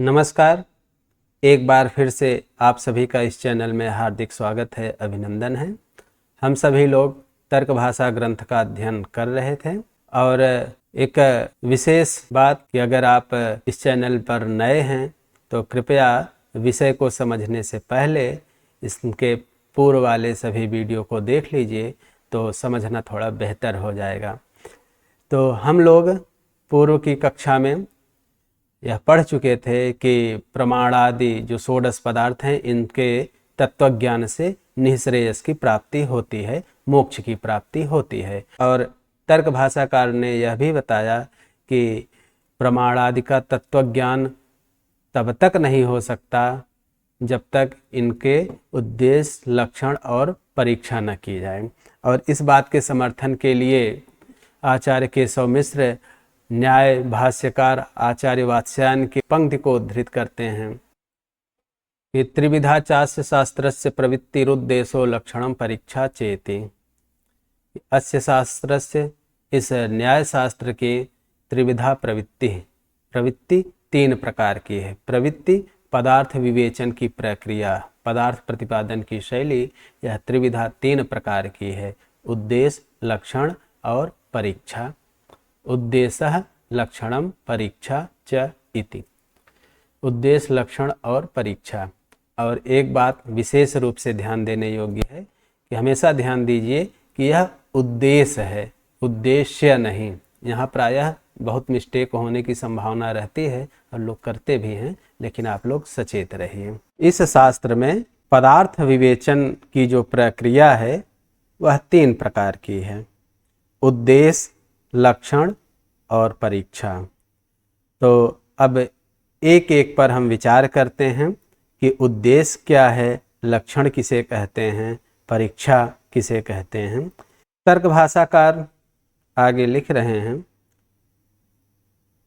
नमस्कार। एक बार फिर से आप सभी का इस चैनल में हार्दिक स्वागत है, अभिनंदन है। हम सभी लोग तर्क भाषा ग्रंथ का अध्ययन कर रहे थे और एक विशेष बात कि अगर आप इस चैनल पर नए हैं तो कृपया विषय को समझने से पहले इसके पूर्व वाले सभी वीडियो को देख लीजिए, तो समझना थोड़ा बेहतर हो जाएगा। तो हम लोग पूर्व की कक्षा में यह पढ़ चुके थे कि प्रमाणादि जो षोडश पदार्थ हैं, इनके तत्वज्ञान से निःश्रेयस की प्राप्ति होती है, मोक्ष की प्राप्ति होती है। और तर्क भाषाकार ने यह भी बताया कि प्रमाणादि का तत्वज्ञान तब तक नहीं हो सकता जब तक इनके उद्देश्य, लक्षण और परीक्षा न की जाए। और इस बात के समर्थन के लिए आचार्य केशव मिश्र न्याय भाष्यकार आचार्य वात्स्यायन की पंक्ति को उद्धृत करते हैं कि त्रिविधा चास्य शास्त्रस्य प्रवृत्तिरुद्देशो लक्षणम परीक्षा चेति। अस्य शास्त्रस्य, इस न्याय शास्त्र की त्रिविधा प्रवृत्ति है। प्रवृत्ति तीन प्रकार की है। प्रवृत्ति पदार्थ विवेचन की प्रक्रिया, पदार्थ प्रतिपादन की शैली, यह त्रिविधा तीन प्रकार की है: उद्देश्य, लक्षण और परीक्षा। उद्देश्य लक्षणम परीक्षा च इति। उद्देश्य, लक्षण और परीक्षा। और एक बात विशेष रूप से ध्यान देने योग्य है कि हमेशा ध्यान दीजिए कि यह उद्देश्य है, उद्देश्य नहीं। यहाँ प्रायः बहुत मिस्टेक होने की संभावना रहती है और लोग करते भी हैं, लेकिन आप लोग सचेत रहिए। इस शास्त्र में पदार्थ विवेचन की जो प्रक्रिया है वह तीन प्रकार की है: उद्देश्य, लक्षण और परीक्षा। तो अब एक एक पर हम विचार करते हैं कि उद्देश्य क्या है, लक्षण किसे कहते हैं, परीक्षा किसे कहते हैं। तर्क भाषाकार आगे लिख रहे हैं,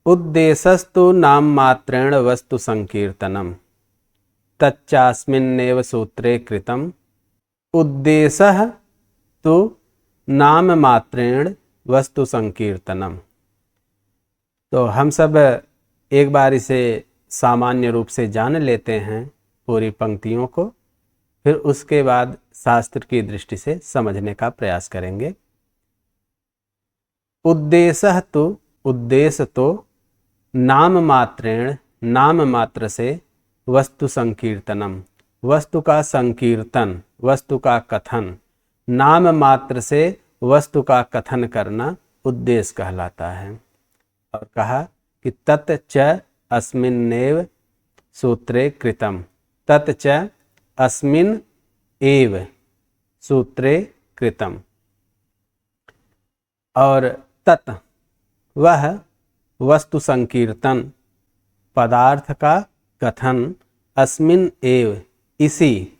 उद्देश्यस्तु नाम मात्रेण वस्तु संकीर्तनम तच्चास्मिन्नेव सूत्रे कृतम। उद्देश्य तो नाम मात्रेण वस्तु संकीर्तनम। तो हम सब एक बार इसे सामान्य रूप से जान लेते हैं पूरी पंक्तियों को, फिर उसके बाद शास्त्र की दृष्टि से समझने का प्रयास करेंगे। उद्देश्य तो नाम मात्रेण, नाम मात्र से, वस्तु संकीर्तनम, वस्तु का संकीर्तन, वस्तु का कथन, नाम मात्र से वस्तु का कथन करना उद्देश्य कहलाता है। और कहा कि तत् च अस्मिन्नेव सूत्रे कृतम। तत् च अस्मिन् एव सूत्रे कृतम। और तत् वह वस्तु संकीर्तन, पदार्थ का कथन, अस्मिन् एव इसी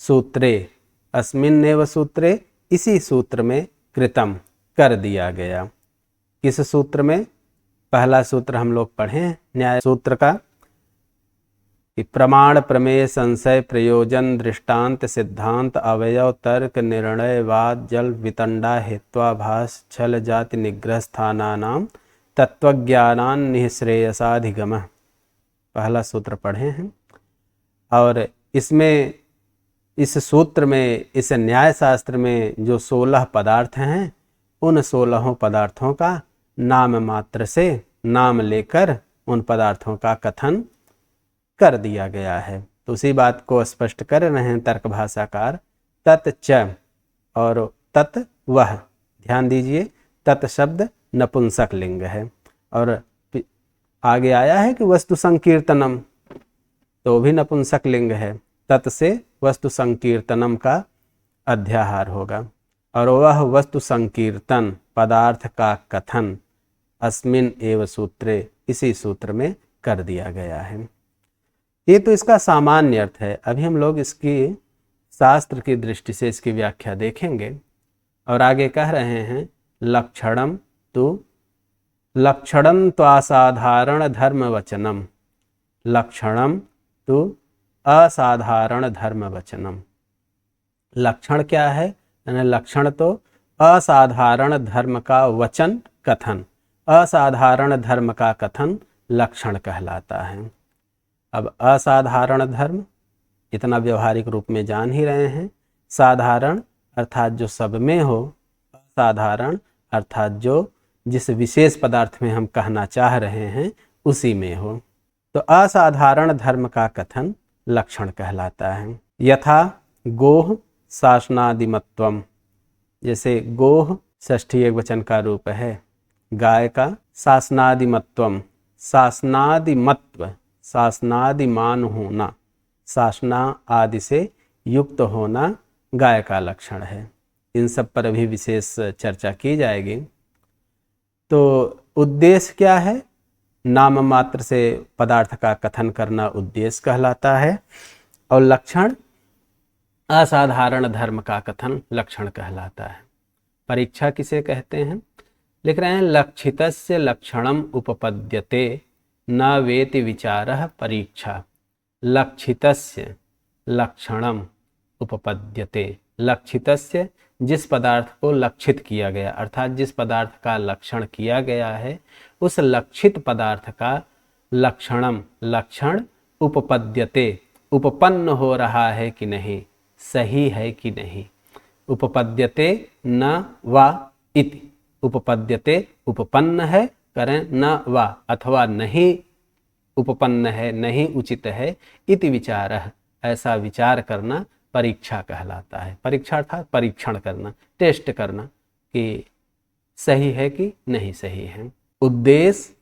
सूत्रे, अस्मिन् एव सूत्रे इसी सूत्र में, कृतम कर दिया गया। किस सूत्र में? पहला सूत्र हम लोग पढ़े न्याय सूत्र का कि प्रमाण, प्रमेय, संशय, प्रयोजन, दृष्टांत, सिद्धांत, अवयव, तर्क, निर्णय, वाद, जल, वितंडा, हेत्वाभास, छल, जाति, निग्रह स्थानानां तत्वज्ञानान् निःश्रेयसाधिगमः। पहला सूत्र पढ़े हैं। और इसमें, इस सूत्र में, इस न्याय शास्त्र में जो 16 पदार्थ हैं, उन 16 पदार्थों का नाम मात्र से, नाम लेकर उन पदार्थों का कथन कर दिया गया है। तो उसी बात को स्पष्ट कर रहे हैं तर्क भाषाकार। तत् च और तत् वह, ध्यान दीजिए, तत् शब्द नपुंसक लिंग है। और आगे आया है कि वस्तु संकीर्तनम, तो भी नपुंसक लिंग है। तत् से वस्तु संकीर्तनम का अध्याहार होगा। और वह वस्तु संकीर्तन, पदार्थ का कथन, अस्मिन् एव सूत्रे इसी सूत्र में कर दिया गया है। ये तो इसका सामान्य अर्थ है। अभी हम लोग इसकी शास्त्र की दृष्टि से इसकी व्याख्या देखेंगे। और आगे कह रहे हैं, लक्षणम तो, लक्षणम तो असाधारण धर्म वचनम। लक्षणम तो असाधारण धर्म वचनम। लक्षण क्या है? लक्षण तो असाधारण धर्म का वचन, कथन। असाधारण धर्म का कथन लक्षण कहलाता है। अब असाधारण धर्म इतना व्यवहारिक रूप में जान ही रहे हैं। साधारण अर्थात जो सब में हो, असाधारण अर्थात जो जिस विशेष पदार्थ में हम कहना चाह रहे हैं उसी में हो। तो असाधारण धर्म का कथन लक्षण कहलाता है। यथा गोह शासनादिमत्वम, जैसे गोह षष्ठी एकवचन का रूप है, गाय का शासनादिमत्वम, शासनादिमत्व शासनादिमान होना, शासना आदि से युक्त होना गाय का लक्षण है। इन सब पर अभी विशेष चर्चा की जाएगी। तो उद्देश्य क्या है? नाम मात्र से पदार्थ का कथन करना उद्देश्य कहलाता है, और लक्षण असाधारण धर्म का कथन लक्षण कहलाता है। परीक्षा किसे कहते हैं? लिख रहे हैं लक्षितस्य लक्षणम उपपद्यते न वेति विचारः परीक्षा। लक्षितस्य लक्षणम उपपद्यते, लक्षितस्य जिस पदार्थ को लक्षित किया गया अर्थात जिस पदार्थ का लक्षण किया गया है उस लक्षित पदार्थ का लक्षणम लक्षण उपपद्यते उपपन्न हो रहा है कि नहीं, सही है कि नहीं। उपपद्यते न वा इति, उपपद्यते उपपन्न है करें, न वा अथवा नहीं उपपन्न है, नहीं उचित है, इति विचारः ऐसा विचार करना परीक्षा कहलाता है। परीक्षा अर्थात परीक्षण करना, टेस्ट करना कि सही है कि नहीं सही है। उद्देश्य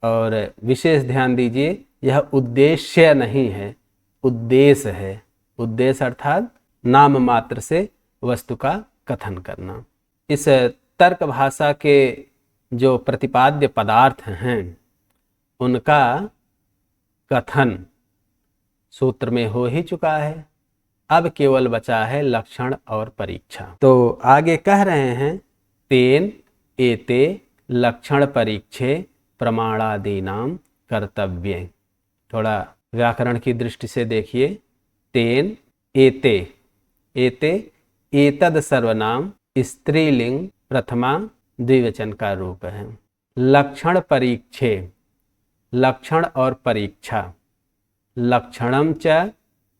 और विशेष ध्यान दीजिए, यह उद्देश्य नहीं है, उद्देश्य है। उद्देश्य अर्थात नाम मात्र से वस्तु का कथन करना। इस तर्क भाषा के जो प्रतिपाद्य पदार्थ हैं उनका कथन सूत्र में हो ही चुका है, अब केवल बचा है लक्षण और परीक्षा। तो आगे कह रहे हैं तेन एते लक्षण परीक्षे प्रमाणादीनाम कर्तव्ये। थोड़ा व्याकरण की दृष्टि से देखिए, तेन एते, एते एतद सर्वनाम स्त्रीलिंग प्रथमा द्विवचन का रूप है। लक्षण परीक्षे, लक्षण और परीक्षा, लक्षणम च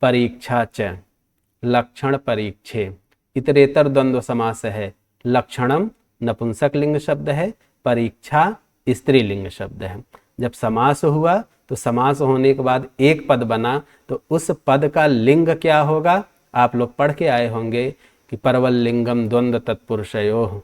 परीक्षा च, लक्षण परीक्षे इतरेतर द्वंद्व समास है। लक्षणम नपुंसक लिंग शब्द है, परीक्षा स्त्रीलिंग शब्द है। जब समास हुआ तो समास होने के बाद एक पद बना तो उस पद का लिंग क्या होगा? आप लोग पढ़ के आए होंगे कि परवल लिंगम द्वंद्व तत्पुरुषयोः,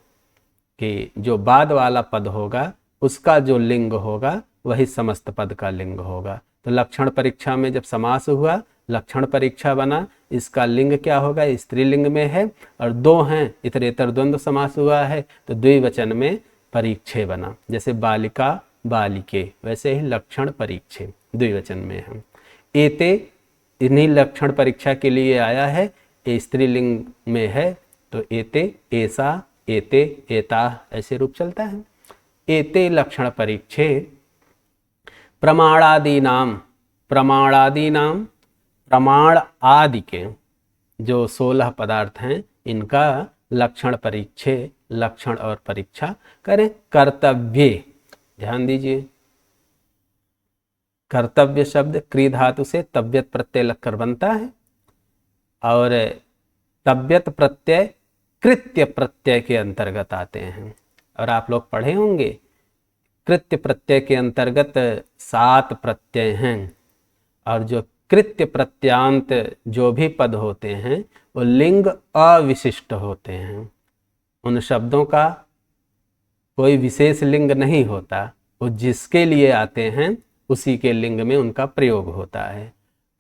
कि जो बाद वाला पद होगा उसका जो लिंग होगा वही समस्त पद का लिंग होगा। तो लक्षण परीक्षा में जब समास हुआ लक्षण परीक्षा बना, इसका लिंग क्या होगा? स्त्रीलिंग में है, और दो हैं इतरेतर द्वंद्व समास हुआ है तो द्विवचन में परीक्षे बना। जैसे बालिका बालिके, वैसे ही लक्षण परीक्षे द्विवचन में है। एते इन्हीं लक्षण परीक्षा के लिए आया है, ये स्त्रीलिंग में है तो एते, ऐसा, एते, एता ऐसे रूप चलता है। एते लक्षण परीक्षे प्रमाणादीनाम, प्रमाणादीनाम प्रमाण आदि के जो 16 पदार्थ हैं इनका लक्षण परीक्षे, लक्षण और परीक्षा करें। कर्तव्ये, ध्यान दीजिए, कर्तव्य शब्द क्री धातु से तव्यत प्रत्यय लगकर बनता है, और तव्यत प्रत्यय कृत्य प्रत्यय के अंतर्गत आते हैं। और आप लोग पढ़े होंगे कृत्य प्रत्यय के अंतर्गत 7 प्रत्यय हैं, और जो कृत्य प्रत्यांत जो भी पद होते हैं वो लिंग अविशिष्ट होते हैं। उन शब्दों का कोई विशेष लिंग नहीं होता, वो जिसके लिए आते हैं उसी के लिंग में उनका प्रयोग होता है।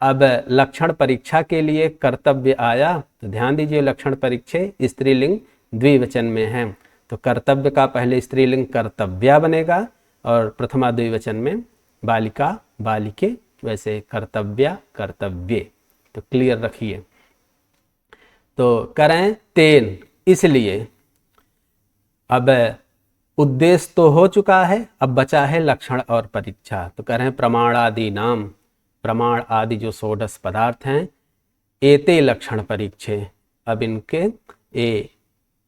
अब लक्षण परीक्षा के लिए कर्तव्य आया तो ध्यान दीजिए, लक्षण परीक्षे स्त्रीलिंग द्विवचन में है तो कर्तव्य का पहले स्त्रीलिंग कर्तव्या बनेगा और प्रथमा द्विवचन में बालिका बालिके, वैसे कर्तव्या कर्तव्ये। तो क्लियर रखिए। तो करें तेन, इसलिए अब उद्देश्य तो हो चुका है, अब बचा है लक्षण और परीक्षा। तो कह रहे हैं प्रमाणादि नाम, प्रमाण आदि जो 16 पदार्थ हैं, एते लक्षण परीक्षे, अब इनके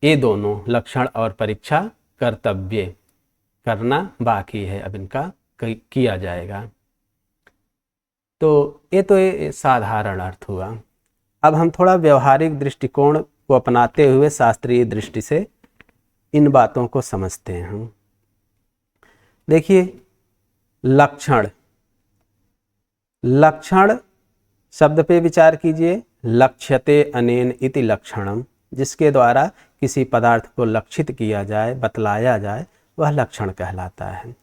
ये दोनों लक्षण और परीक्षा कर्तव्य करना बाकी है, अब इनका किया जाएगा। तो ये साधारण अर्थ हुआ। अब हम थोड़ा व्यवहारिक दृष्टिकोण को अपनाते हुए शास्त्रीय दृष्टि से इन बातों को समझते हैं हम। देखिए, लक्षण, लक्षण शब्द पे विचार कीजिए। लक्ष्यते अनेन इति लक्षणम, जिसके द्वारा किसी पदार्थ को लक्षित किया जाए, बतलाया जाए, वह लक्षण कहलाता है।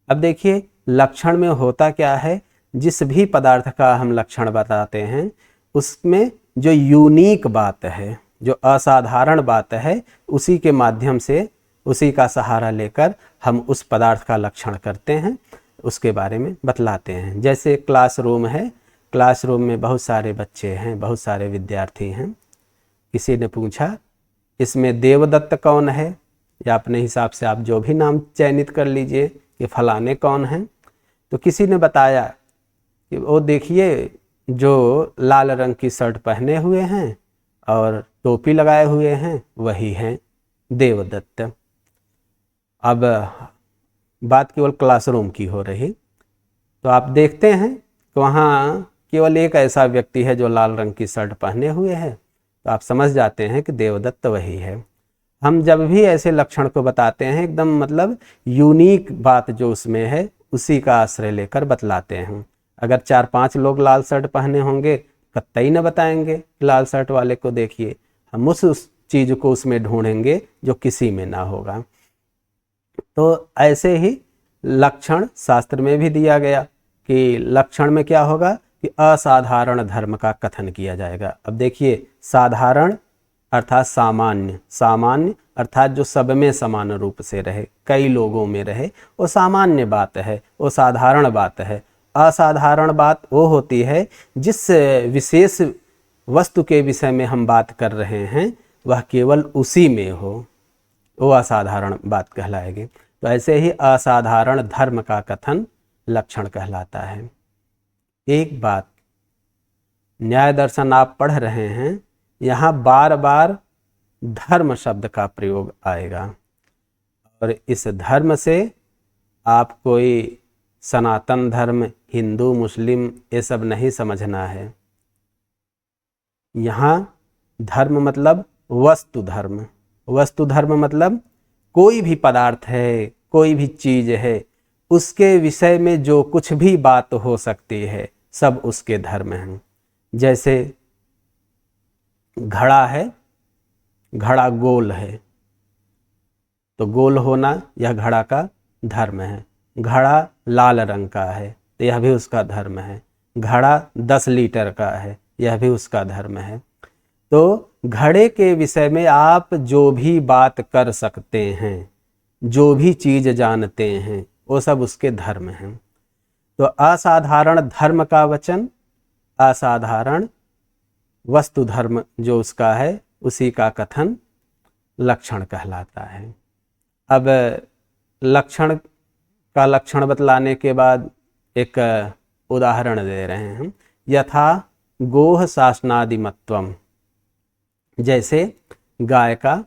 अब देखिए, लक्षण में होता क्या है, जिस भी पदार्थ का हम लक्षण बताते हैं उसमें जो यूनिक बात है, जो असाधारण बात है, उसी के माध्यम से, उसी का सहारा लेकर हम उस पदार्थ का लक्षण करते हैं, उसके बारे में बतलाते हैं। जैसे क्लासरूम है, क्लासरूम में बहुत सारे बच्चे हैं, बहुत सारे विद्यार्थी हैं। किसी ने पूछा इसमें देवदत्त कौन है, या अपने हिसाब से आप जो भी नाम चयनित कर लीजिए कि फलाने कौन हैं। तो किसी ने बताया कि वो देखिए जो लाल रंग की शर्ट पहने हुए हैं और टोपी लगाए हुए हैं, वही हैं देवदत्त। अब बात केवल क्लासरूम की हो रही, तो आप देखते हैं कि वहाँ केवल एक ऐसा व्यक्ति है जो लाल रंग की शर्ट पहने हुए है, तो आप समझ जाते हैं कि देवदत्त वही है। हम जब भी ऐसे लक्षण को बताते हैं, एकदम मतलब यूनिक बात जो उसमें है, उसी का आश्रय लेकर बतलाते हैं। अगर 4-5 लोग लाल शर्ट पहने होंगे, कतई न बताएंगे लाल शर्ट वाले को देखिए, हम उस चीज़ को उसमें ढूंढेंगे जो किसी में ना होगा। तो ऐसे ही लक्षण शास्त्र में भी दिया गया कि लक्षण में क्या होगा कि असाधारण धर्म का कथन किया जाएगा। अब देखिए, साधारण अर्थात सामान्य, सामान्य अर्थात जो सब में समान रूप से रहे, कई लोगों में रहे, वो सामान्य बात है, वो साधारण बात है। असाधारण बात वो होती है जिस विशेष वस्तु के विषय में हम बात कर रहे हैं वह केवल उसी में हो, वो असाधारण बात कहलाएगी। तो ऐसे ही असाधारण धर्म का कथन लक्षण कहलाता है। एक बात, न्याय दर्शन आप पढ़ रहे हैं, यहाँ बार बार धर्म शब्द का प्रयोग आएगा, और इस धर्म से आप कोई सनातन धर्म, हिंदू, मुस्लिम ये सब नहीं समझना है। यहाँ धर्म मतलब वस्तु धर्म, वस्तु धर्म मतलब कोई भी पदार्थ है, कोई भी चीज है, उसके विषय में जो कुछ भी बात हो सकती है, सब उसके धर्म हैं। जैसे घड़ा है, घड़ा गोल है, तो गोल होना यह घड़ा का धर्म है। घड़ा लाल रंग का है, तो यह भी उसका धर्म है। घड़ा 10 लीटर का है, यह भी उसका धर्म है। तो घड़े के विषय में आप जो भी बात कर सकते हैं, जो भी चीज जानते हैं, वो सब उसके धर्म हैं। तो असाधारण धर्म का वचन, असाधारण वस्तु धर्म जो उसका है, उसी का कथन लक्षण कहलाता है। अब लक्षण का लक्षण बतलाने के बाद एक उदाहरण दे रहे हैं हम। यथा गोह शासनादिमत्वम, जैसे गाय का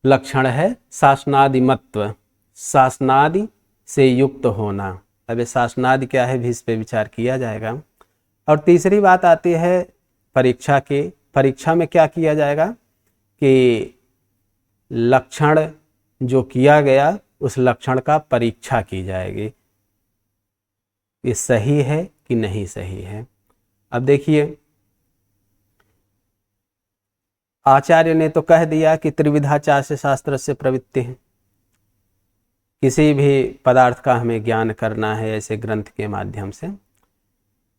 लक्षण है शासनादिमत्व, शासनादि से युक्त होना। अब शासनादि क्या है भी इस पे विचार किया जाएगा। और तीसरी बात आती है परीक्षा की। परीक्षा में क्या किया जाएगा कि लक्षण जो किया गया उस लक्षण का परीक्षा की जाएगी, ये सही है कि नहीं सही है। अब देखिए, आचार्य ने तो कह दिया कि त्रिविधा चास्य शास्त्र से प्रवृत्ति है। किसी भी पदार्थ का हमें ज्ञान करना है ऐसे ग्रंथ के माध्यम से,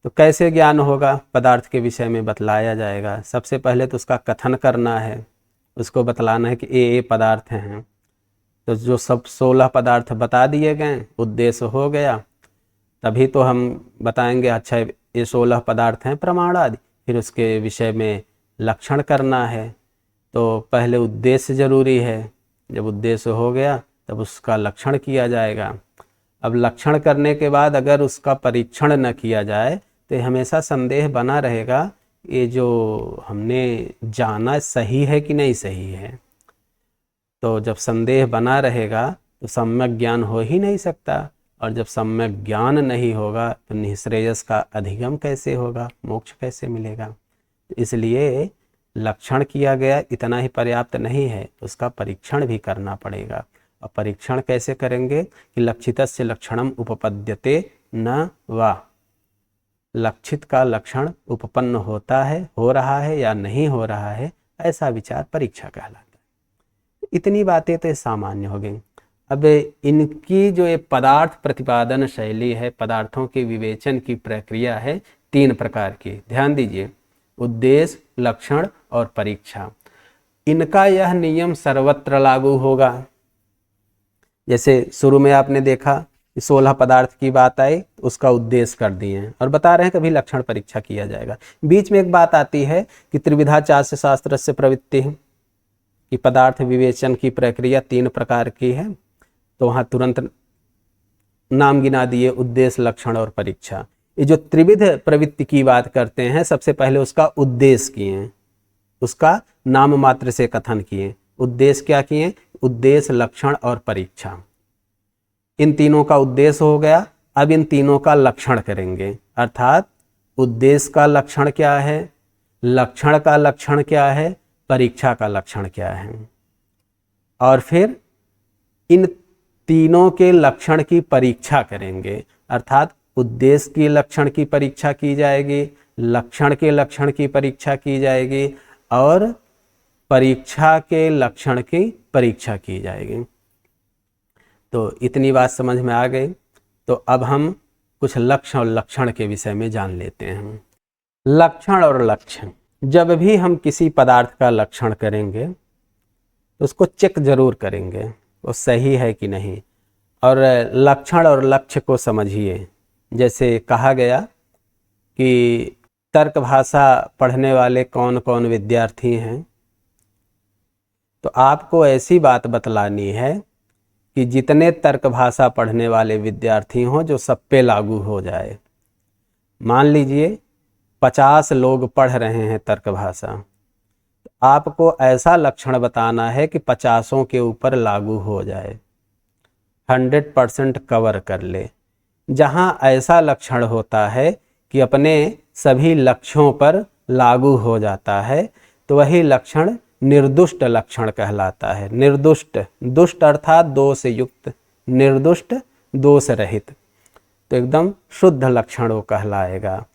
तो कैसे ज्ञान होगा? पदार्थ के विषय में बतलाया जाएगा। सबसे पहले तो उसका कथन करना है, उसको बतलाना है कि ये पदार्थ हैं। तो जो सब 16 पदार्थ बता दिए गए, उद्देश्य हो गया। तभी तो हम बताएंगे अच्छा ये 16 पदार्थ हैं प्रमाण आदि, फिर उसके विषय में लक्षण करना है। तो पहले उद्देश्य जरूरी है, जब उद्देश्य हो गया तब उसका लक्षण किया जाएगा। अब लक्षण करने के बाद अगर उसका परीक्षण न किया जाए तो हमेशा संदेह बना रहेगा, ये जो हमने जाना सही है कि नहीं सही है। तो जब संदेह बना रहेगा तो सम्यक ज्ञान हो ही नहीं सकता। और जब सम्यक ज्ञान नहीं होगा तो निःश्रेयस का अधिगम कैसे होगा, मोक्ष कैसे मिलेगा। इसलिए लक्षण किया गया इतना ही पर्याप्त नहीं है, उसका परीक्षण भी करना पड़ेगा। और परीक्षण कैसे करेंगे कि लक्षितस्य लक्षणम उपपद्यते न वा, लक्षित का लक्षण उपपन्न होता है, हो रहा है या नहीं हो रहा है, ऐसा विचार परीक्षा कहलाता है। इतनी बातें तो सामान्य हो गई। अब इनकी जो ये पदार्थ प्रतिपादन शैली है, पदार्थों के विवेचन की प्रक्रिया है 3 प्रकार की। ध्यान दीजिए, उद्देश्य, लक्षण और परीक्षा। इनका यह नियम सर्वत्र लागू होगा। जैसे शुरू में आपने देखा 16 पदार्थ की बात आई, उसका उद्देश्य कर दिए हैं और बता रहे हैं कभी लक्षण परीक्षा किया जाएगा। बीच में एक बात आती है कि त्रिविधा चास्य शास्त्र से प्रवृत्ति है कि पदार्थ विवेचन की प्रक्रिया 3 प्रकार की है, तो वहाँ तुरंत नाम गिना दिए, उद्देश्य, लक्षण और परीक्षा। ये जो त्रिविध प्रवृत्ति की बात करते हैं, सबसे पहले उसका उद्देश्य किए, उसका नाम मात्र से कथन किए। उद्देश्य क्या किए? उद्देश्य, लक्षण और परीक्षा। इन तीनों का उद्देश्य हो गया। अब इन तीनों का लक्षण करेंगे, अर्थात उद्देश्य का लक्षण क्या है, लक्षण का लक्षण क्या है, परीक्षा का लक्षण क्या है। और फिर इन तीनों के लक्षण की परीक्षा करेंगे, अर्थात उद्देश्य की लक्षण की परीक्षा की जाएगी, लक्षण के लक्षण की परीक्षा की जाएगी और परीक्षा के लक्षण की परीक्षा की जाएगी। तो इतनी बात समझ में आ गई। तो अब हम कुछ लक्ष्य और लक्षण के विषय में जान लेते हैं। लक्षण और लक्ष्य, जब भी हम किसी पदार्थ का लक्षण करेंगे तो उसको चेक जरूर करेंगे वो सही है कि नहीं। और लक्षण और लक्ष्य को समझिए। जैसे कहा गया कि तर्क भाषा पढ़ने वाले कौन कौन विद्यार्थी हैं, तो आपको ऐसी बात बतलानी है कि जितने तर्क भाषा पढ़ने वाले विद्यार्थी हों जो सब पे लागू हो जाए। मान लीजिए 50 लोग पढ़ रहे हैं तर्क भाषा, तो आपको ऐसा लक्षण बताना है कि 50 के ऊपर लागू हो जाए, 100% कवर कर ले। जहाँ ऐसा लक्षण होता है कि अपने सभी लक्ष्यों पर लागू हो जाता है, तो वही लक्षण निर्दुष्ट लक्षण कहलाता है। निर्दुष्ट, दुष्ट अर्थात दोष युक्त, निर्दुष्ट दोष रहित, तो एकदम शुद्ध लक्षण वो कहलाएगा।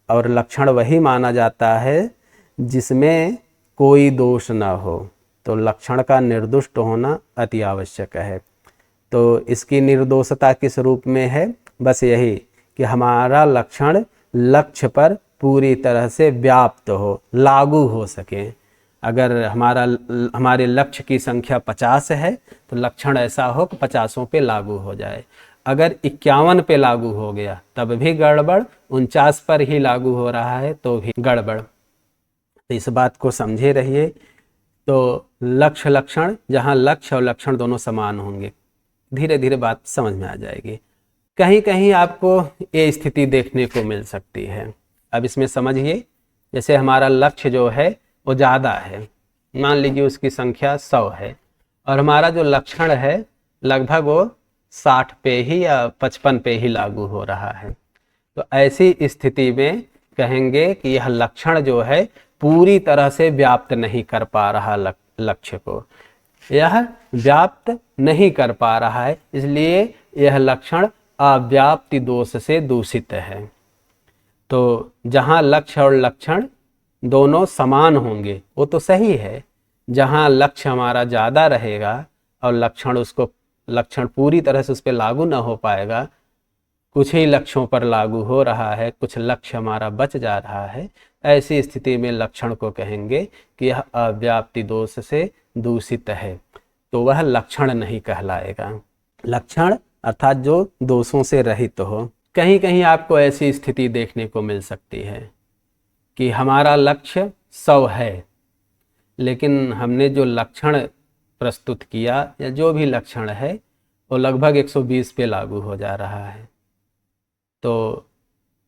और लक्षण वही माना जाता है जिसमें कोई दोष न हो, तो लक्षण का निर्दुष्ट होना अति आवश्यक है। तो इसकी निर्दोषता किस रूप में है? बस यही कि हमारा लक्षण लक्ष्य पर पूरी तरह से व्याप्त हो, लागू हो सके। अगर हमारे लक्ष्य की संख्या 50 है तो लक्षण ऐसा हो कि 50 पे लागू हो जाए। अगर 51 पे लागू हो गया तब भी गड़बड़, 49 पर ही लागू हो रहा है तो भी गड़बड़। तो इस बात को समझे रहिए। तो लक्ष्य लक्षण, जहाँ लक्ष्य और लक्षण दोनों समान होंगे, धीरे धीरे बात समझ में आ जाएगी। कहीं कहीं आपको ये स्थिति देखने को मिल सकती है। अब इसमें समझिए, जैसे हमारा लक्ष्य जो है वो ज़्यादा है, मान लीजिए उसकी संख्या 100 है और हमारा जो लक्षण है लगभग वो 60 पे ही या 55 पे ही लागू हो रहा है। तो ऐसी स्थिति में कहेंगे कि यह लक्षण जो है पूरी तरह से व्याप्त नहीं कर पा रहा लक्ष्य को, यह व्याप्त नहीं कर पा रहा है, इसलिए यह लक्षण अव्याप्ति दोष से दूषित है। तो जहाँ लक्ष्य और लक्षण दोनों समान होंगे वो तो सही है। जहाँ लक्ष्य हमारा ज़्यादा रहेगा और लक्षण पूरी तरह से उस पर लागू ना हो पाएगा, कुछ ही लक्ष्यों पर लागू हो रहा है, कुछ लक्ष्य हमारा बच जा रहा है, ऐसी स्थिति में लक्षण को कहेंगे कि यह अव्याप्ति दोष से दूषित है, तो वह लक्षण नहीं कहलाएगा। लक्षण अर्थात जो दोषों से रहित हो। कहीं कहीं आपको ऐसी स्थिति देखने को मिल सकती है कि हमारा लक्ष्य 100 है, लेकिन हमने जो लक्षण प्रस्तुत किया या जो भी लक्षण है वो लगभग 120 पे लागू हो जा रहा है। तो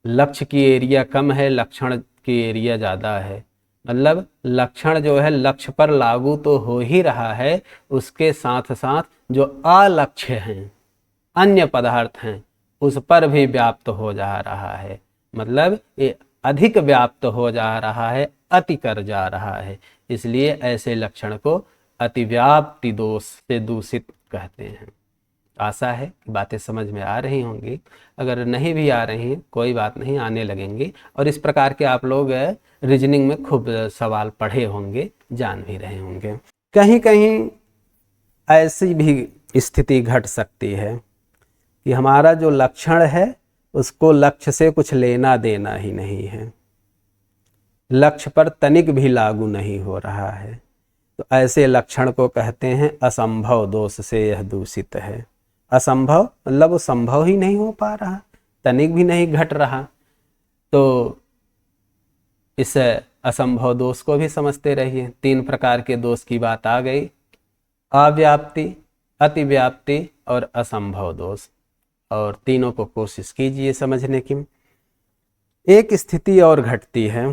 लक्ष्य की एरिया कम है, लक्षण की एरिया ज़्यादा है। मतलब लक्षण जो है लक्ष्य पर लागू तो हो ही रहा है, उसके साथ साथ जो अलक्ष्य हैं, अन्य पदार्थ हैं, उस पर भी व्याप्त हो जा रहा है, मतलब ये अधिक व्याप्त हो जा रहा है, अति कर जा रहा है। इसलिए ऐसे लक्षण को अतिव्याप्ति दोष से दूषित कहते हैं। आशा है कि बातें समझ में आ रही होंगी। अगर नहीं भी आ रही कोई बात नहीं, आने लगेंगी। और इस प्रकार के आप लोग रीजनिंग में खूब सवाल पढ़े होंगे, जान भी रहे होंगे। कहीं कहीं ऐसी भी स्थिति घट सकती है कि हमारा जो लक्षण है उसको लक्ष्य से कुछ लेना देना ही नहीं है, लक्ष्य पर तनिक भी लागू नहीं हो रहा है। तो ऐसे लक्षण को कहते हैं असंभव दोष से यह दूषित है। असंभव मतलब वो संभव ही नहीं हो पा रहा, तनिक भी नहीं घट रहा। तो इस असंभव दोष को भी समझते रहिए। 3 प्रकार के दोष की बात आ गई, अव्याप्ति, अतिव्याप्ति और असंभव दोष। और तीनों को कोशिश कीजिए समझने की। एक स्थिति और घटती है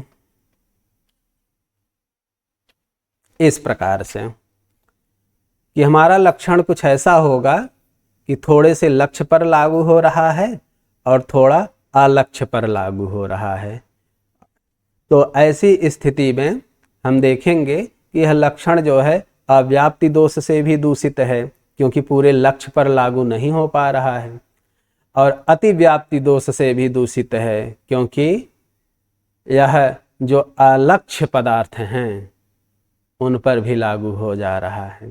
इस प्रकार से कि हमारा लक्षण कुछ ऐसा होगा कि थोड़े से लक्ष्य पर लागू हो रहा है और थोड़ा अलक्ष्य पर लागू हो रहा है। तो ऐसी स्थिति में हम देखेंगे कि यह लक्षण जो है अव्याप्ति दोष से भी दूषित है, क्योंकि पूरे लक्ष्य पर लागू नहीं हो पा रहा है। और अतिव्याप्ति दोष से भी दूषित है, क्योंकि यह जो अलक्ष्य पदार्थ हैं उन पर भी लागू हो जा रहा है।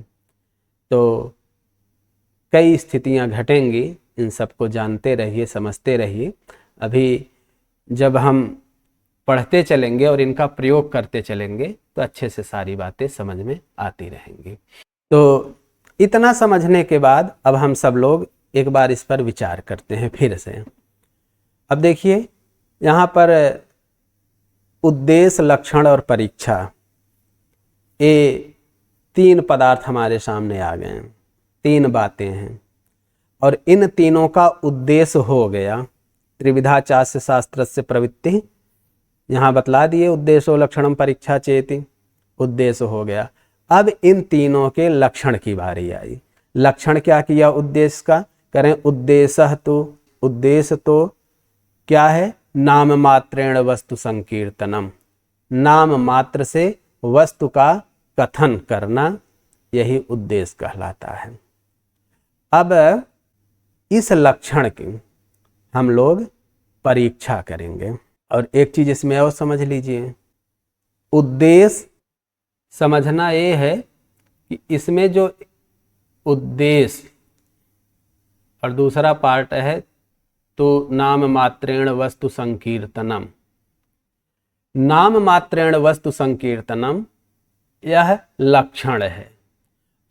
तो कई स्थितियां घटेंगी, इन सबको जानते रहिए, समझते रहिए। अभी जब हम पढ़ते चलेंगे और इनका प्रयोग करते चलेंगे तो अच्छे से सारी बातें समझ में आती रहेंगी। तो इतना समझने के बाद अब हम सब लोग एक बार इस पर विचार करते हैं फिर से। अब देखिए यहाँ पर उद्देश्य, लक्षण और परीक्षा, ये 3 पदार्थ हमारे सामने आ गए हैं, 3 बातें हैं। और इन तीनों का उद्देश्य हो गया त्रिविधा चास्य शास्त्रस्य प्रवृत्ति, यहाँ बतला दिए उद्देश्यो लक्षणम परीक्षा चेति, उद्देश्य हो गया। अब इन तीनों के लक्षण की बारी आई। लक्षण क्या किया उद्देश्य का, करें उद्देश्य, तो उद्देश्य तो क्या है, नाम मात्रेण वस्तु संकीर्तनम, नाम मात्र से वस्तु का कथन करना, यही उद्देश्य कहलाता है। अब इस लक्षण की हम लोग परीक्षा करेंगे। और एक चीज इसमें और समझ लीजिए, उद्देश्य समझना ये है कि इसमें जो उद्देश्य और दूसरा पार्ट है तो नाम मात्रेण वस्तु संकीर्तनम, नाम मात्रेण वस्तु संकीर्तनम यह लक्षण है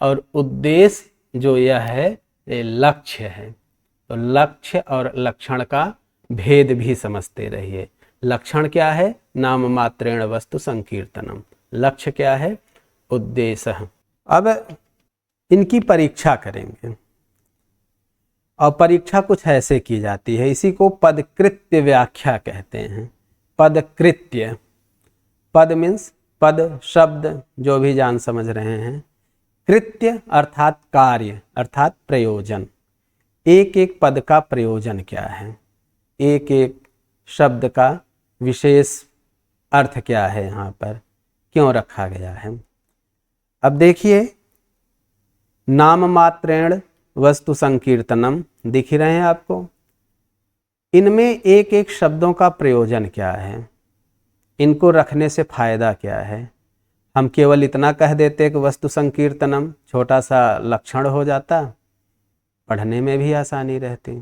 और उद्देश्य जो यह है ये लक्ष्य है। तो लक्ष्य और लक्षण का भेद भी समझते रहिए। लक्षण क्या है, नाम मात्रेण वस्तु संकीर्तनम, लक्ष्य क्या है, उद्देश्य। अब इनकी परीक्षा करेंगे और परीक्षा कुछ ऐसे की जाती है, इसी को पदकृत्य व्याख्या कहते हैं। पदकृत्य, पद मीन्स पद शब्द जो भी जान समझ रहे हैं, कृत्य अर्थात कार्य अर्थात प्रयोजन। एक एक पद का प्रयोजन क्या है, एक एक शब्द का विशेष अर्थ क्या है, यहाँ पर क्यों रखा गया है। अब देखिए, नाम मात्रेण वस्तु संकीर्तनम दिख रहे हैं आपको, इनमें एक एक शब्दों का प्रयोजन क्या है, इनको रखने से फायदा क्या है। हम केवल इतना कह देते कि वस्तु संकीर्तनम, छोटा सा लक्षण हो जाता, पढ़ने में भी आसानी रहती।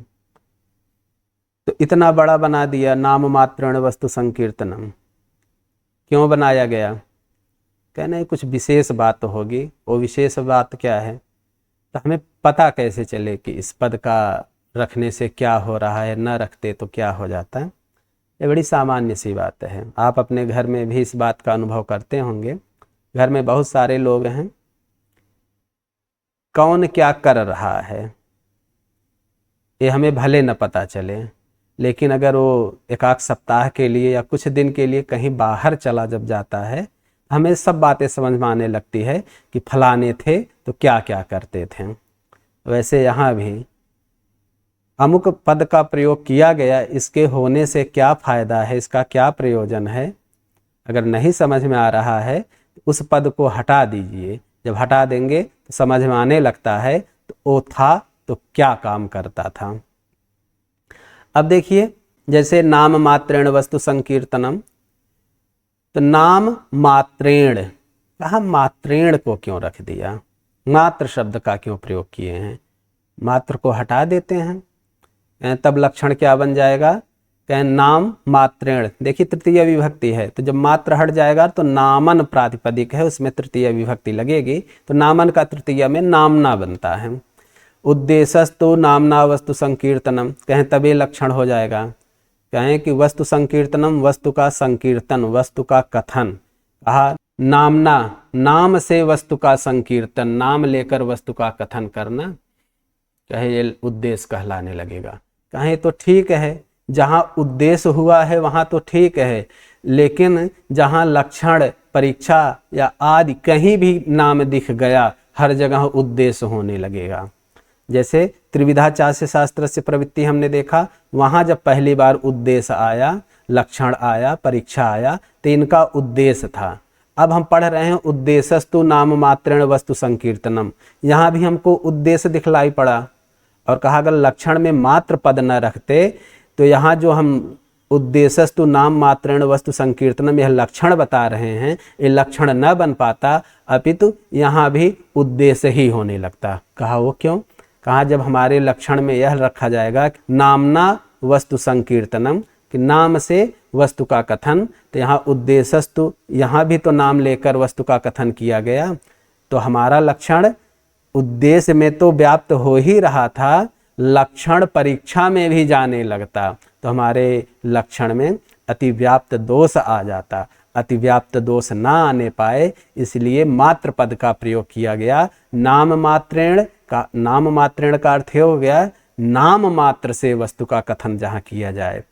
तो इतना बड़ा बना दिया, नाम मात्रेण वस्तु संकीर्तनम, क्यों बनाया गया, कहने कुछ विशेष बात होगी। वो विशेष बात क्या है, तो हमें पता कैसे चले कि इस पद का रखने से क्या हो रहा है, न रखते तो क्या हो जाता है। ये बड़ी सामान्य सी बात है, आप अपने घर में भी इस बात का अनुभव करते होंगे। घर में बहुत सारे लोग हैं, कौन क्या कर रहा है ये हमें भले न पता चले, लेकिन अगर वो एक आध सप्ताह के लिए या कुछ दिन के लिए कहीं बाहर चला जब जाता है, हमें सब बातें समझ में आने लगती है कि फलाने थे तो क्या क्या करते थे। वैसे यहाँ भी अमुक पद का प्रयोग किया गया, इसके होने से क्या फायदा है, इसका क्या प्रयोजन है, अगर नहीं समझ में आ रहा है उस पद को हटा दीजिए। जब हटा देंगे तो समझ में आने लगता है तो वो था तो क्या काम करता था। अब देखिए, जैसे नाम मात्रेण वस्तु संकीर्तनम, तो नाम मात्रेण, कहा मात्रेण को क्यों रख दिया, मात्र शब्द का क्यों प्रयोग किए हैं, मात्र को हटा देते हैं, तब लक्षण क्या बन जाएगा, कहें नाम मात्रेण। देखिए तृतीय विभक्ति है, तो जब मात्र हट जाएगा तो नामन प्रातिपदिक है, उसमें तृतीय विभक्ति लगेगी, तो नामन का तृतीय में नामना बनता है। उद्देश्यस्तु नामना वस्तु संकीर्तनम, कहें तभी लक्षण हो जाएगा। कहें कि वस्तु संकीर्तनम, वस्तु का संकीर्तन, वस्तु का कथन। कहा नामना, नाम से वस्तु का संकीर्तन, नाम लेकर वस्तु का कथन करना, कहे ये उद्देश्य कहलाने लगेगा। कहें तो ठीक है, जहाँ उद्देश्य हुआ है वहाँ तो ठीक है, लेकिन जहाँ लक्षण, परीक्षा या आदि कहीं भी नाम दिख गया, हर जगह उद्देश्य होने लगेगा। जैसे त्रिविधा चास्य शास्त्र से प्रवृत्ति हमने देखा, वहाँ जब पहली बार उद्देश्य आया, लक्षण आया, परीक्षा आया, तो इनका उद्देश्य था। अब हम पढ़ रहे हैं उद्देश्यस्तु नाम मात्रेण वस्तु संकीर्तनम, यहाँ भी हमको उद्देश्य दिखलाई पड़ा, और कहा अगर लक्षण में मात्र पद न रखते तो यहाँ जो हम उद्देश्यस्तु नाम मात्रेण वस्तु संकीर्तनम यह लक्षण बता रहे हैं, ये लक्षण न बन पाता, अपितु यहाँ भी उद्देश्य ही होने लगता। कहा वो क्यों, कहा जब हमारे लक्षण में यह रखा जाएगा नामना वस्तु संकीर्तनम, कि नाम से वस्तु का कथन, तो यहाँ उद्देश्यस्तु, यहाँ भी तो नाम लेकर वस्तु का कथन किया गया, तो हमारा लक्षण उद्देश्य में तो व्याप्त हो ही रहा था, लक्षण परीक्षा में भी जाने लगता, तो हमारे लक्षण में अतिव्याप्त दोष आ जाता। अतिव्याप्त दोष ना आने पाए इसलिए मात्र पद का प्रयोग किया गया। नाम मात्रेण का अर्थ हो गया नाम मात्र से वस्तु का कथन जहाँ किया जाए,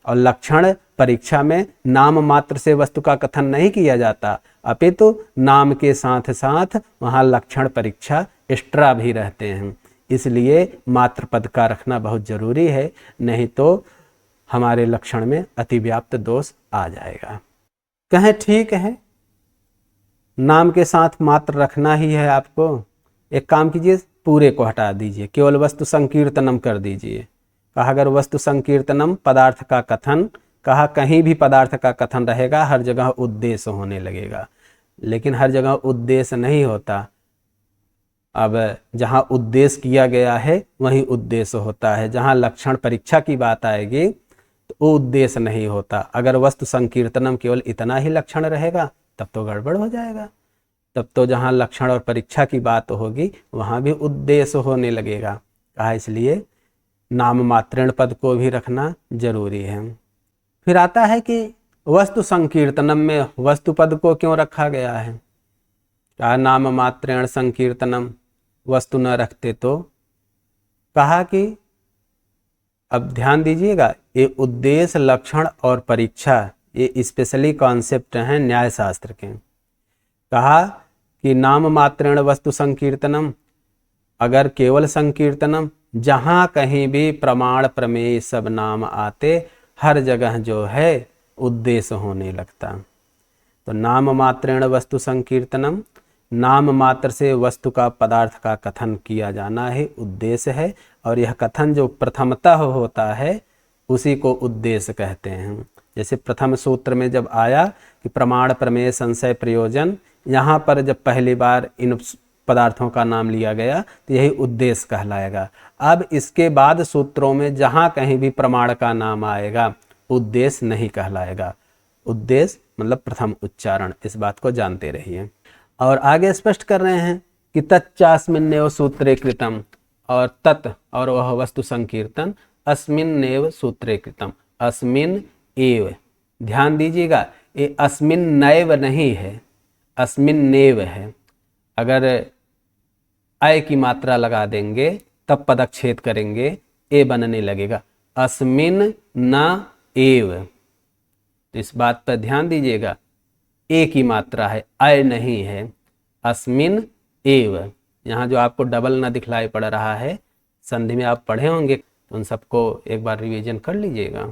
और लक्षण परीक्षा में नाम मात्र से वस्तु का कथन नहीं किया जाता, अपितु नाम के साथ साथ वहाँ लक्षण परीक्षा एक्स्ट्रा भी रहते हैं। इसलिए मात्र पद का रखना बहुत जरूरी है, नहीं तो हमारे लक्षण में अतिव्याप्त दोष आ जाएगा। कहें ठीक है, नाम के साथ मात्र रखना ही है आपको, एक काम कीजिए पूरे को हटा दीजिए, केवल वस्तु संकीर्तनम कर दीजिए। कहा अगर वस्तु संकीर्तनम पदार्थ का कथन, कहा कहीं भी पदार्थ का कथन रहेगा, हर जगह उद्देश्य होने लगेगा, लेकिन हर जगह उद्देश्य नहीं होता। अब जहाँ उद्देश्य किया गया है वहीं उद्देश्य होता है, जहाँ लक्षण परीक्षा की बात आएगी तो वो उद्देश्य नहीं होता। अगर वस्तु संकीर्तनम केवल इतना ही लक्षण रहेगा तब तो गड़बड़ हो जाएगा, तब तो जहाँ लक्षण और परीक्षा की बात होगी वहाँ भी उद्देश्य होने लगेगा। कहा इसलिए नाम मात्रेण पद को भी रखना जरूरी है। फिर आता है कि वस्तु संकीर्तनम में वस्तु पद को क्यों रखा गया है। कहा नाम मात्रेण संकीर्तनम, वस्तु न रखते तो। कहा कि अब ध्यान दीजिएगा, ये उद्देश्य, लक्षण और परीक्षा ये स्पेशली कॉन्सेप्ट हैं न्याय शास्त्र के। कहा कि नाम मात्रेण वस्तु संकीर्तनम, अगर केवल संकीर्तनम, जहाँ कहीं भी प्रमाण प्रमेय सब नाम आते, हर जगह जो है उद्देश्य होने लगता। तो नाम मात्रेण वस्तु संकीर्तनम, नाम मात्र से वस्तु का पदार्थ का कथन किया जाना ही उद्देश्य है, और यह कथन जो प्रथमतः होता है उसी को उद्देश्य कहते हैं। जैसे प्रथम सूत्र में जब आया कि प्रमाण प्रमेय संशय प्रयोजन, यहाँ पर जब पहली बार इन पदार्थों का नाम लिया गया तो यही उद्देश्य कहलाएगा। अब इसके बाद सूत्रों में जहाँ कहीं भी प्रमाण का नाम आएगा उद्देश्य नहीं कहलाएगा। उद्देश्य मतलब प्रथम उच्चारण, इस बात को जानते रहिए। और आगे स्पष्ट कर रहे हैं कि तच्चास्मिन्नेव सूत्रे कृतम, और तत् और वह वस्तु संकीर्तन अस्मिन्नेव सूत्रे कृतम, अस्मिन एव। ध्यान दीजिएगा, ये अस्मिन नैव नहीं है, अस्मिन्नेव है। अगर अय की मात्रा लगा देंगे तब पदच्छेद करेंगे, ए बनने लगेगा, अस्मिन न एव। तो इस बात पर ध्यान दीजिएगा, ए की मात्रा है, अय नहीं है, अस्मिन एव। यहाँ जो आपको डबल न दिखलाई पड़ रहा है, संधि में आप पढ़े होंगे तो उन सबको एक बार रिवीजन कर लीजिएगा।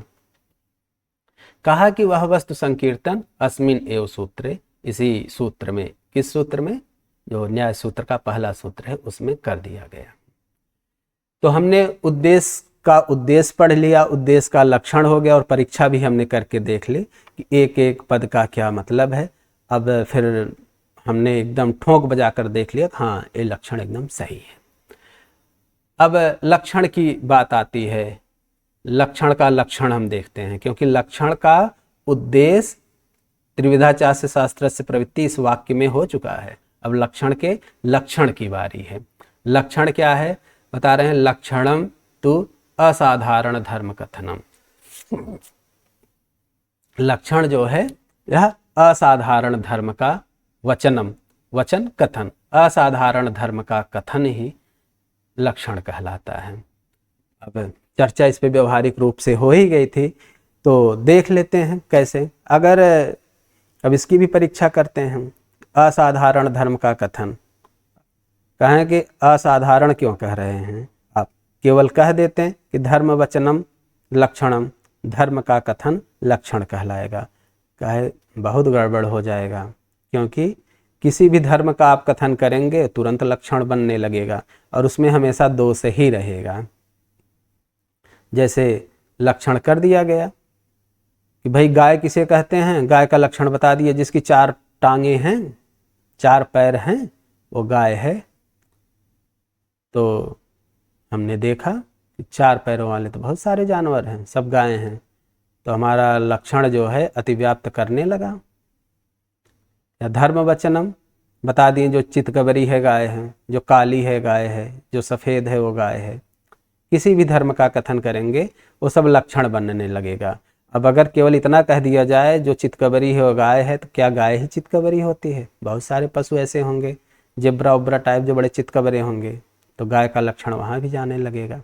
कहा कि वह वस्तु संकीर्तन अस्मिन एव सूत्रे, इसी सूत्र में, किस सूत्र में, जो न्याय सूत्र का पहला सूत्र है उसमें कर दिया गया। तो हमने उद्देश्य का उद्देश्य पढ़ लिया, उद्देश्य का लक्षण हो गया, और परीक्षा भी हमने करके देख ली कि एक एक पद का क्या मतलब है। अब फिर हमने एकदम ठोंक बजा कर देख लिया, हाँ ये लक्षण एकदम सही है। अब लक्षण की बात आती है, लक्षण का लक्षण हम देखते हैं, क्योंकि लक्षण का उद्देश्य त्रिविधा चास्य शास्त्र से प्रवृत्ति इस वाक्य में हो चुका है। अब लक्षण के लक्षण की बारी है। लक्षण क्या है बता रहे हैं, लक्षणम तु असाधारण धर्म कथनम। लक्षण जो है यह असाधारण धर्म का वचनम, वचन कथन, असाधारण धर्म का कथन ही लक्षण कहलाता है। अब चर्चा इस पे व्यवहारिक रूप से हो ही गई थी, तो देख लेते हैं कैसे। अगर अब इसकी भी परीक्षा करते हैं, असाधारण धर्म का कथन, कहें कि असाधारण क्यों कह रहे हैं, आप केवल कह देते हैं कि धर्म वचनम लक्षणम, धर्म का कथन लक्षण कहलाएगा, कहे बहुत गड़बड़ हो जाएगा, क्योंकि किसी भी धर्म का आप कथन करेंगे तुरंत लक्षण बनने लगेगा और उसमें हमेशा दोष ही रहेगा। जैसे लक्षण कर दिया गया कि भाई गाय किसे कहते हैं, गाय का लक्षण बता दिए, जिसकी 4 टांगे हैं, 4 पैर हैं, वो गाय है। तो हमने देखा कि 4 पैरों वाले तो बहुत सारे जानवर हैं, सब गायें हैं, तो हमारा लक्षण जो है अतिव्याप्त करने लगा। या धर्म वचनम बता दिए, जो चितकबरी है गाय है, जो काली है गाय है, जो सफ़ेद है वो गाय है। किसी भी धर्म का कथन करेंगे वो सब लक्षण बनने लगेगा। अब अगर केवल इतना कह दिया जाए जो चितकबरी है वो गाय है, तो क्या गाय ही चितकबरी होती है? बहुत सारे पशु ऐसे होंगे, जेब्रा उब्रा टाइप जो बड़े चितकबरे होंगे, तो गाय का लक्षण वहाँ भी जाने लगेगा,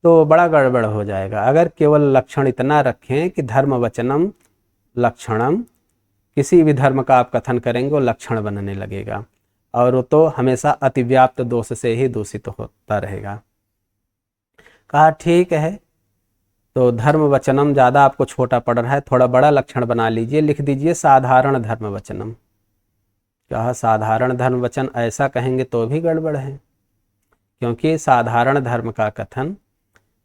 तो बड़ा गड़बड़ हो जाएगा। अगर केवल लक्षण इतना रखें कि धर्म वचनम लक्षणम, किसी भी धर्म का आप कथन करेंगे वो लक्षण बनने लगेगा, और वो तो हमेशा अतिव्याप्त दोष से ही दूषित होता रहेगा। कहा ठीक है, तो धर्म वचनम ज़्यादा आपको छोटा पड़ रहा है, थोड़ा बड़ा लक्षण बना लीजिए, लिख दीजिए साधारण धर्म वचनम। कहा साधारण धर्म वचन ऐसा कहेंगे तो भी गड़बड़ है, क्योंकि साधारण धर्म का कथन,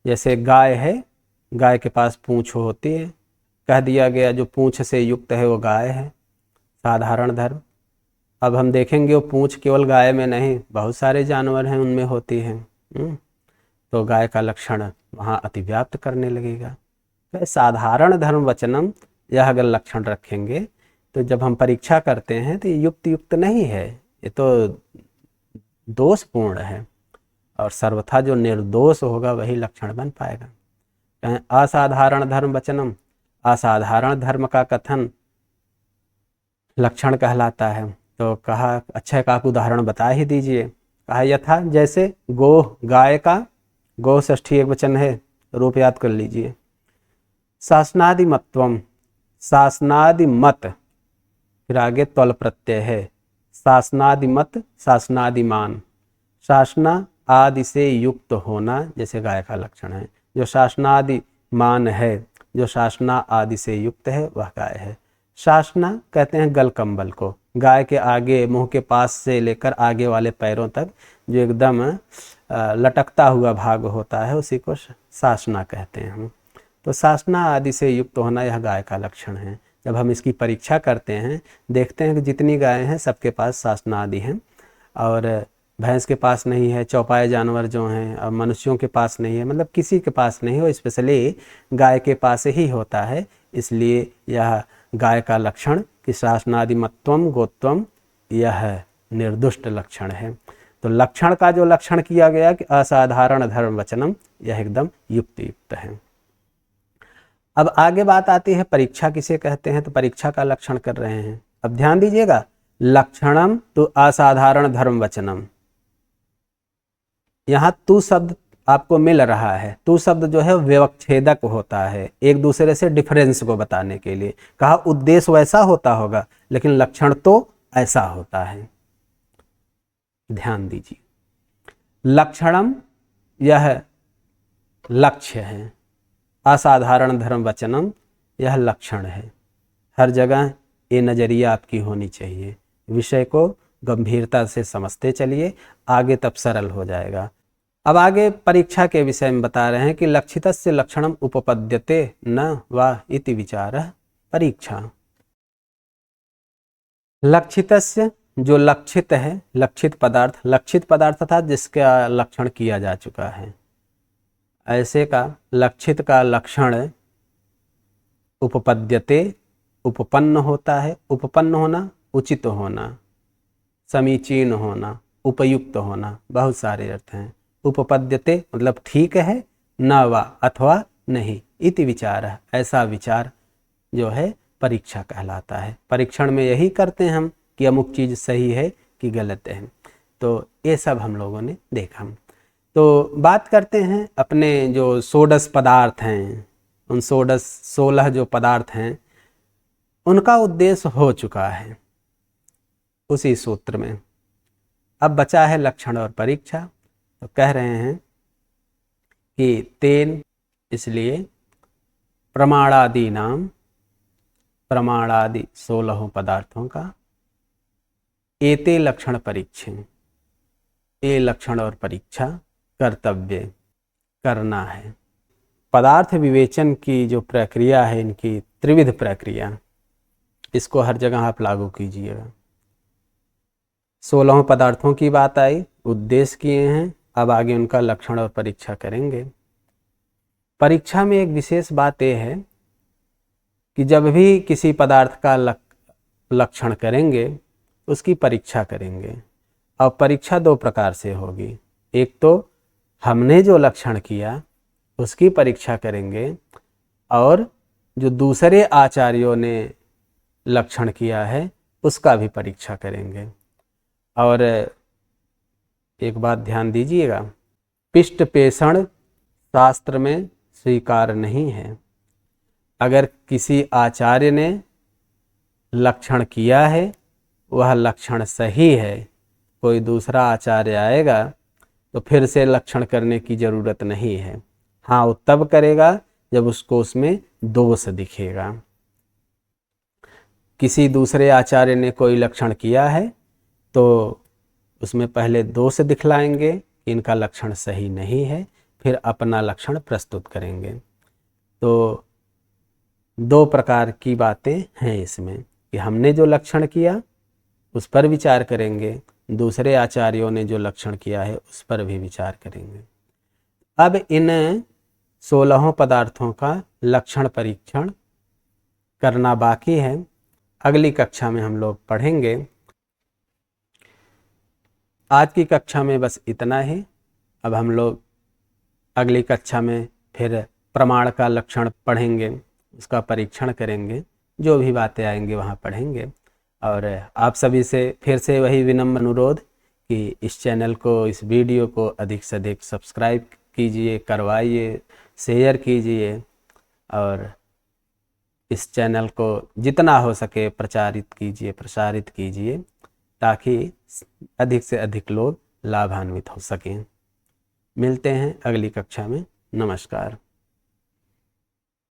जैसे गाय है, गाय के पास पूँछ होती है, कह दिया गया जो पूँछ से युक्त है वो गाय है, साधारण धर्म। अब हम देखेंगे वो पूँछ केवल गाय में नहीं, बहुत सारे जानवर हैं उनमें होती है, तो गाय का लक्षण वहाँ अतिव्याप्त करने लगेगा। तो साधारण धर्म वचनम यह अगर लक्षण रखेंगे तो जब हम परीक्षा करते हैं तो ये युक्त नहीं है, ये तो दोषपूर्ण है, और सर्वथा जो निर्दोष होगा वही लक्षण बन पाएगा। कहें असाधारण धर्म वचनम, असाधारण धर्म का कथन लक्षण कहलाता है। तो कहा अच्छा एक आप उदाहरण बता ही दीजिए। कहा यथा, जैसे गो, गाय का गो षष्ठी एक वचन है, रूप याद कर लीजिए। शासनादिमत्वम, शासनादिमत, फिर आगे त्वल प्रत्यय है, शासनादिमत शासनादिमान, शासना आदि से युक्त होना जैसे गाय का लक्षण है। जो शासनादिमान है, जो शासना आदि से युक्त है वह गाय है। शासना कहते हैं गल कंबल को, गाय के आगे मुंह के पास से लेकर आगे वाले पैरों तक जो एकदम लटकता हुआ भाग होता है उसी को शासना कहते हैं हम। तो शासना आदि से युक्त होना यह गाय का लक्षण है। जब हम इसकी परीक्षा करते हैं देखते हैं कि जितनी गायें हैं सबके पास शासना आदि हैं, और भैंस के पास नहीं है, चौपाए जानवर जो हैं, और मनुष्यों के पास नहीं है, मतलब किसी के पास नहीं हो, स्पेशली गाय के पास ही होता है। इसलिए यह गाय का लक्षण कि शासनादिमत्वम गोत्वम, यह निर्दुष्ट लक्षण है। तो लक्षण का जो लक्षण किया गया कि असाधारण धर्म वचनम, यह एकदम युक्त है। अब आगे बात आती है परीक्षा किसे कहते हैं, तो परीक्षा का लक्षण कर रहे हैं। अब ध्यान दीजिएगा, लक्षणम तो असाधारण धर्म वचनम, यहाँ तू शब्द आपको मिल रहा है। तू शब्द जो है व्यवच्छेदक होता है, एक दूसरे से डिफरेंस को बताने के लिए। कहा उद्देश्य वैसा होता होगा लेकिन लक्षण तो ऐसा होता है। ध्यान दीजिए, लक्षणम यह लक्ष्य है। असाधारण धर्म वचनम, यह लक्षण है। हर जगह ये नज़रिया आपकी होनी चाहिए। विषय को गंभीरता से समझते चलिए, आगे तब सरल हो जाएगा। अब आगे परीक्षा के विषय में बता रहे हैं कि लक्षितस्य लक्षणम उपपद्यते न वा इति विचारः परीक्षा। लक्षितस्य, जो लक्षित है, लक्षित पदार्थ था जिसका लक्षण किया जा चुका है, ऐसे का लक्षित का लक्षण उपपद्यते, उपपन्न होता है। उपपन्न होना, उचित होना, समीचीन होना, उपयुक्त होना, बहुत सारे अर्थ हैं। उपपद्यते मतलब ठीक है, न वा अथवा नहीं, इति विचार है, ऐसा विचार जो है परीक्षा कहलाता है। परीक्षण में यही करते हैं हम कि अमुक चीज़ सही है कि गलत है। तो ये सब हम लोगों ने देखा। तो बात करते हैं अपने जो षोडश पदार्थ हैं, उन 16 जो पदार्थ हैं उनका उद्देश्य हो चुका है उसी सूत्र में। अब बचा है लक्षण और परीक्षा। तो कह रहे हैं कि तेन, इसलिए प्रमाणादि नाम, प्रमाणादि 16 पदार्थों का एते लक्षण परीक्षण, ये लक्षण और परीक्षा कर्तव्य, करना है। पदार्थ विवेचन की जो प्रक्रिया है, इनकी त्रिविध प्रक्रिया, इसको हर जगह आप लागू कीजिएगा। 16 पदार्थों की बात आई, उद्देश्य किए हैं, अब आगे उनका लक्षण और परीक्षा करेंगे। परीक्षा में एक विशेष बात यह है कि जब भी किसी पदार्थ का लक्षण करेंगे उसकी परीक्षा करेंगे। अब परीक्षा 2 प्रकार से होगी। एक तो हमने जो लक्षण किया उसकी परीक्षा करेंगे, और जो दूसरे आचार्यों ने लक्षण किया है उसका भी परीक्षा करेंगे। और एक बात ध्यान दीजिएगा, पिष्ट पेषण शास्त्र में स्वीकार नहीं है। अगर किसी आचार्य ने लक्षण किया है, वह लक्षण सही है, कोई दूसरा आचार्य आएगा तो फिर से लक्षण करने की ज़रूरत नहीं है। हाँ, वो तब करेगा जब उसको उसमें दोष दिखेगा। किसी दूसरे आचार्य ने कोई लक्षण किया है तो उसमें पहले दोष दिखलाएंगे कि इनका लक्षण सही नहीं है, फिर अपना लक्षण प्रस्तुत करेंगे। तो 2 प्रकार की बातें हैं इसमें कि हमने जो लक्षण किया उस पर विचार करेंगे, दूसरे आचार्यों ने जो लक्षण किया है उस पर भी विचार करेंगे। अब इन 16 पदार्थों का लक्षण परीक्षण करना बाकी है, अगली कक्षा में हम लोग पढ़ेंगे। आज की कक्षा में बस इतना ही। अब हम लोग अगली कक्षा में फिर प्रमाण का लक्षण पढ़ेंगे, उसका परीक्षण करेंगे, जो भी बातें आएंगे वहाँ पढ़ेंगे। और आप सभी से फिर से वही विनम्र अनुरोध कि इस चैनल को, इस वीडियो को अधिक से अधिक सब्सक्राइब कीजिए, करवाइए, शेयर कीजिए, और इस चैनल को जितना हो सके प्रसारित कीजिए ताकि अधिक से अधिक लोग लाभान्वित हो सकें। मिलते हैं अगली कक्षा में। नमस्कार।